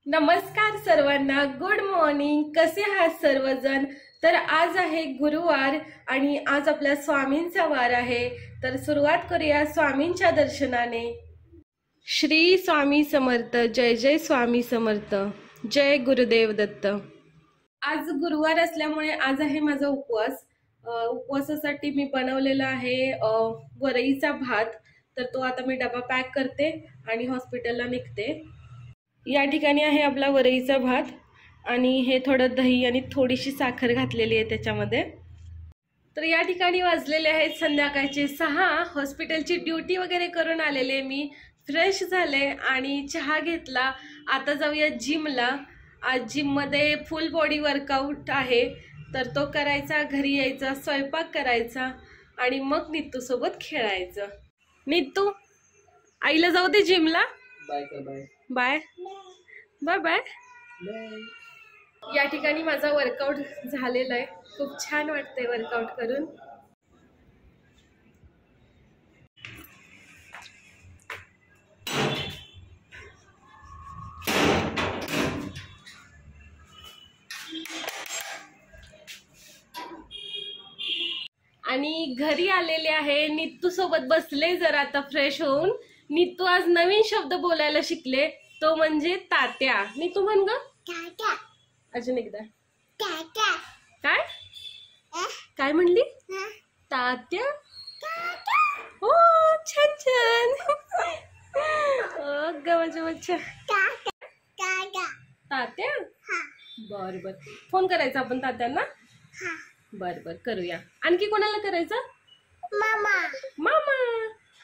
नमस्कार सर्वांना, good morning. कसे आहात सर्वजण? तर आज आहे गुरुवार आणि आज आपल्या स्वामींचा वार आहे. तर सुरुवात करूया स्वामींच्या दर्शनाने. श्री स्वामी समर्थ. जय जय स्वामी समर्थ. जय गुरुदेव दत्त. आज गुरुवार असल्यामुळे आज आहे माझा उपवास. उपवासासाठी मी बनवलेला आहे वरईचा भात. तर तो आता मी डबा पॅक करते आणि हॉस्पिटलला निघते. या ठिकाणी आहे आपला वरईचा भात आणि हे थोडं दही आणि थोडीशी साखर घातलेली आहे त्याच्यामध्ये. तर या ठिकाणी वाजलेले आहेत संध्याकाळचे 6. हॉस्पिटलची ड्युटी वगैरे करून आलेले मी, फ्रेश झाले आणि चहा घेतला. आता जाऊया जिमला. आज जिममध्ये फुल बॉडी वर्कआउट आहे, तर तो करायचा. घरी यायचा, स्वयंपाक करायचा आणि मग नित्तू सोबत खेळायचं. नित्तू, आईला जाऊ दे जिमला. Bye bye bye bye. या ठिकाणी माझा वर्कआउट झालेला आहे. खूप छान वाटतंय वर्कआउट करून. आणि घरी आलेले आहे. नित्तू सोबत बसले जरा आता फ्रेश होऊन. नित्तू आज नवीन शब्द बोलायला शिकले, तो म्हणजे तात्या. नित्तू म्हण ग तात्या. अजून एकदा काय काय म्हणली? तात्या. हो, छान छान. माझ्या बच्चा तात्या. बर बर, फोन करायचा आपण तात्यांना. बर बर, करूया. आणखी कोणाला करायचं? मामा. मामा.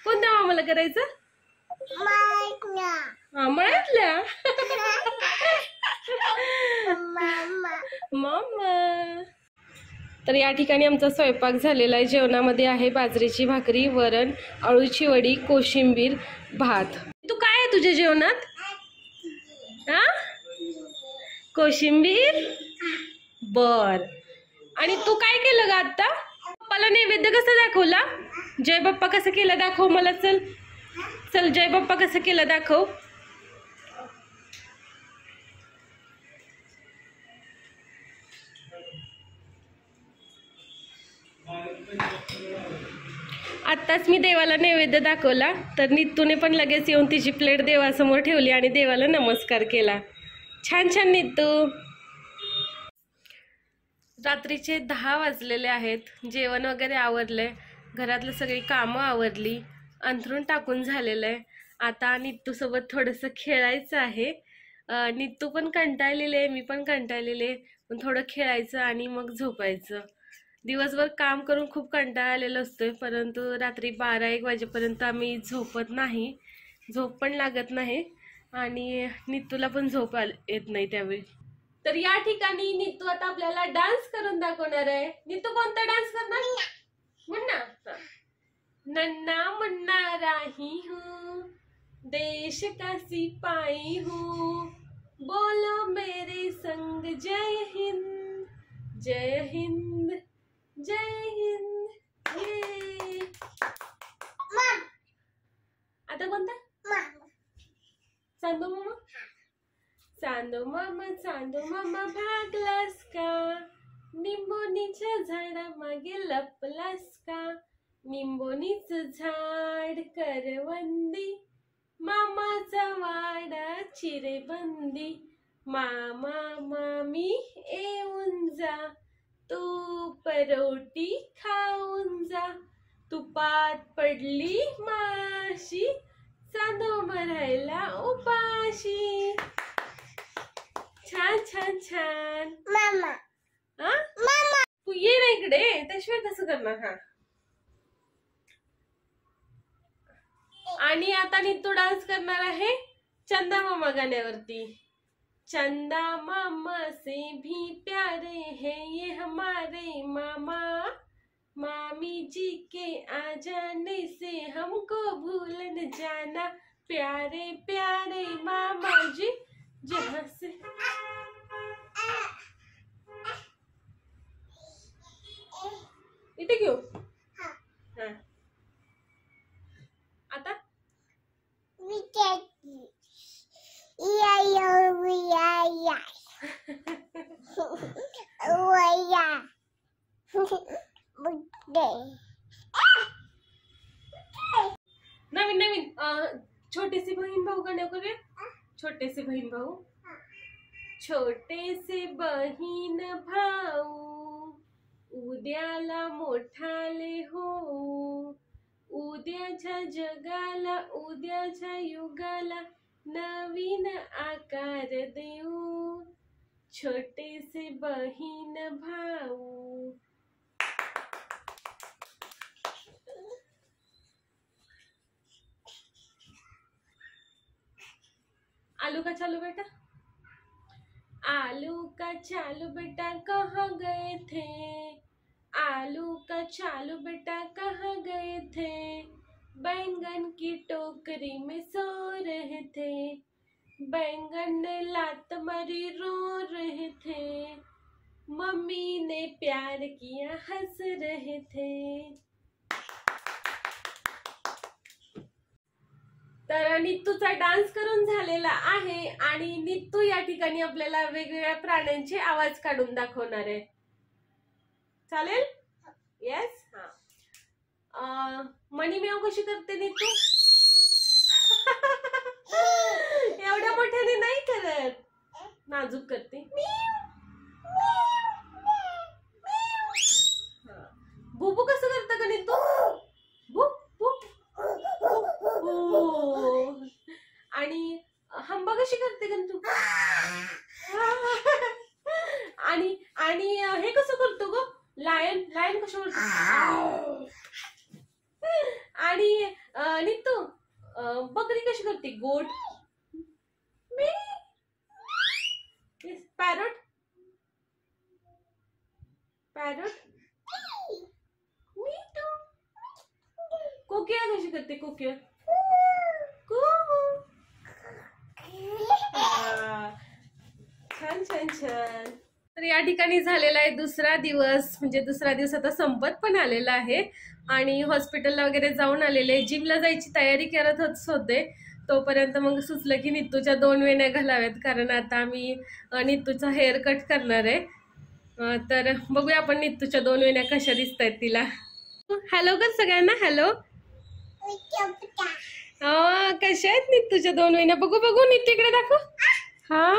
कोणत्या मामाला करायचं? मळ्यातल्या. मामा. तर या ठिकाणी आमचा स्वयंपाक झालेला आहे. जेवणामध्ये आहे बाजरीची भाकरी, वरण, अळूची वडी, कोशिंबीर, भात. तू काय आहे तुझ्या जेवणात? हा, कोशिंबीर. बर. आणि तू काय केलं ग आता? पप्पाला नैवेद्य कसा दाखवला? जय बाप्पा कसं केलं दाखव मला. चल चल, जय बाप्पा कसं केलं दाखव. आत्ताच मी देवाला नैवेद्य दाखवला, तर नित्तूने पण लगेच येऊन तिची प्लेट देवासमोर ठेवली आणि देवाला नमस्कार केला. छान छान नित्तू. रात्रीचे 10 वाजलेले आहेत. जेवण वगैरे आवरलंय, घरातलं सगळी कामं आवरली, अंथरूण टाकून झालेलं आहे. आता नित्तू सोबत थोडंसं खेळायचं आहे. नित्तू पण कंटाळलेले आहे, मी पण कंटाळलेले. पण थोडं खेळायचं आणि मग झोपायचं. दिवसभर काम करून खूप कंटाळा आलेला असतोय, परंतु रात्री 12-1 वाजेपर्यंत आम्ही झोपत नाही. झोप पण लागत नाही आणि नित्तूला पण झोप येत नाही त्यावेळी. तर या ठिकाणी नित्तू आता आपल्याला डान्स करून दाखवणार आहे. नित्तू कोणता डान्स करणार? मुन्ना. नन्ना मुन्ना राही हूँ, देश का सिपाही हूँ, बोलो मेरे संग जय हिंद, जय हिंद, जय हिंद. आता कोणता? चांदो मामा. चांदो मामा भागलास का, निंबोनीच्या झाडामागे लपलास का, निंबोनीचं झाड करवंदी, मामाचा वाडा चिरेबंदी, मामा मामी येऊन जा, तू परोटी खाऊन जा, तुपात पडली माशी, चांदो मरायला उपाशी. छान छान छान. मामा. हा मामा, तू ये ना इकडे, त्याशिवाय कसं करणार? हा. आणि आता नित्तू डान्स करणार आहे चंदा मामा गाण्यावरती. चंदा मामा से भी प्यारे हैं ये हमारे मामा, मामी जी के आ जाने से हमको भूल न जाना, प्यारे प्यारे मामा जी जहाँ से. इथे घेऊ. हा. आता नवीन नवीन छोटे से बहीण भाऊ गाणं करूया. छोटे से बहीण भाऊ. छोटे से बहीण भाऊ उद्याला मोठाले हो, उद्याच्या जगाला उद्याच्या युगाला नवीन आकार देऊ. छोटे से बहीण भाऊ. आलू का चालू बेटा. आलू का चालू बेटा कहाँ गए थे, आलू का चालू बेटा कहाँ गए थे, बैंगन की टोकरी में सो रहे थे, बैंगन ने लात मारी रो रहे थे, मम्मी ने प्यार किया हंस रहे थे. तर नित्तूचा डान्स करून झालेला आहे आणि नित्तू या ठिकाणी आपल्याला वेगवेगळ्या प्राण्यांचे आवाज काढून दाखवणार आहे. चालेल. येस. हा. मनी म्याव कशी करते नित्तू. एवढ्या मोठ्याने नाही करत, नाजूक करते. बुबू कसं करतं का नित्तू. आणि हंबा कशी करते का तू. आणि आणि हे कसं करतो ग. लायन लायन कसं करतो. आणि नित्तू बकरी कशी करते. गोट. पॅरट. पॅरट. कोकिळा कशी करते. कोकिळा. छान छान छान. तर या ठिकाणी झालेला आहे दुसरा दिवस. म्हणजे दुसरा दिवस आता संपत पण आलेला आहे आणि हॉस्पिटलला वगैरे जाऊन आलेले. जिमला जायची तयारी करत होते तोपर्यंत मग सुचलं की नित्तूच्या 2 वेण्या घालाव्यात, कारण आता आम्ही नित्तूचा हेअर कट करणार आहे. तर बघूया आपण नित्तूच्या 2 वेण्या कशा दिसत आहेत तिला. हॅलो कर सगळ्यांना. हॅलो. कशा आहेत नित्तूच्या 2 वेण्या. बघू बघू नित्तू इकडे दाखव. हा.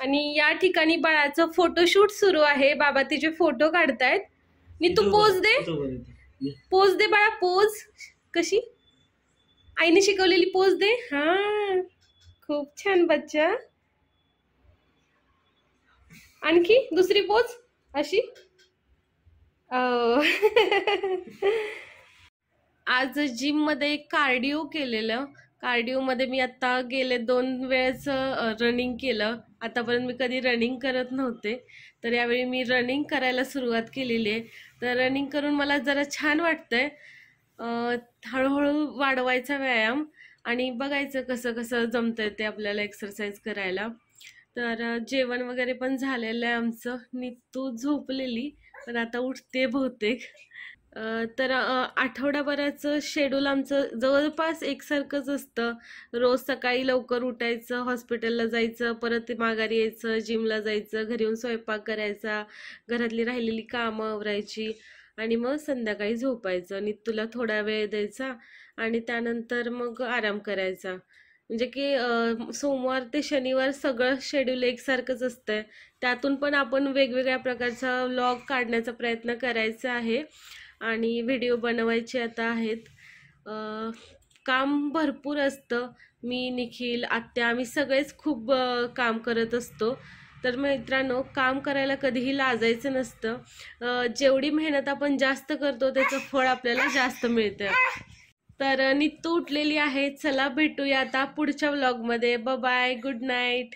आणि या ठिकाणी बाळाचं फोटोशूट सुरू आहे. बाबा तिचे फोटो काढतायत. नित्तू पोज दे. पोज दे बाळा. पोज कशी आईने शिकवलेली पोज दे. हा. खूप छान बच्चा. आणखी दुसरी पोज अशी. आज जिम मध्ये कार्डिओ केलेलं. कार्डिओ मध्ये मी आता गेले 2 वेळेस रनिंग केलं. आतापर्यंत मी कधी रनिंग करत नव्हते, तर यावेळी मी रनिंग करायला सुरुवात केलेली आहे. तर रनिंग करून मला जरा छान वाटतंय. हळूहळू वाढवायचा व्यायाम आणि बघायचं कसं कसं जमतंय ते आपल्याला एक्सरसाइज करायला. तर जेवण वगैरे पण झालेलं आहे आमचं. नित्तू झोपलेली पण आता उठते बहुतेक. तर आठवड्याभराचं शेड्यूल आमचं जवळपास एकसारखंच असतं. रोज सकाळी लवकर उठायचं, हॉस्पिटलला जायचं, परत माघारी यायचं, जिमला जायचं, घरी येऊन स्वयंपाक करायचा, घरातली राहिलेली कामं आवरायची आणि मग संध्याकाळी झोपायचं. नित्तूला थोडा वेळ द्यायचा आणि त्यानंतर मग आराम करायचा. म्हणजे की सोमवार ते शनिवार सगळं शेड्यूल एकसारखंच असतंय. त्यातून पण आपण वेगवेगळ्या प्रकारचा व्लॉग काढण्याचा प्रयत्न करायचा आहे आणि व्हिडिओ बनवायचे आता आहेत. काम भरपूर असतं. मी, निखिल, आत्या आम्ही सगळेच खूप काम करत असतो. तर मित्रांनो, काम करायला कधीही लाजायचं नसतं. जेवढी मेहनत आपण जास्त करतो त्याचं फळ आपल्याला जास्त मिळतं. तर नित्तू उठलेली आहे. चला भेटूया आता पुढच्या व्लॉगमध्ये. Bye bye. Good night.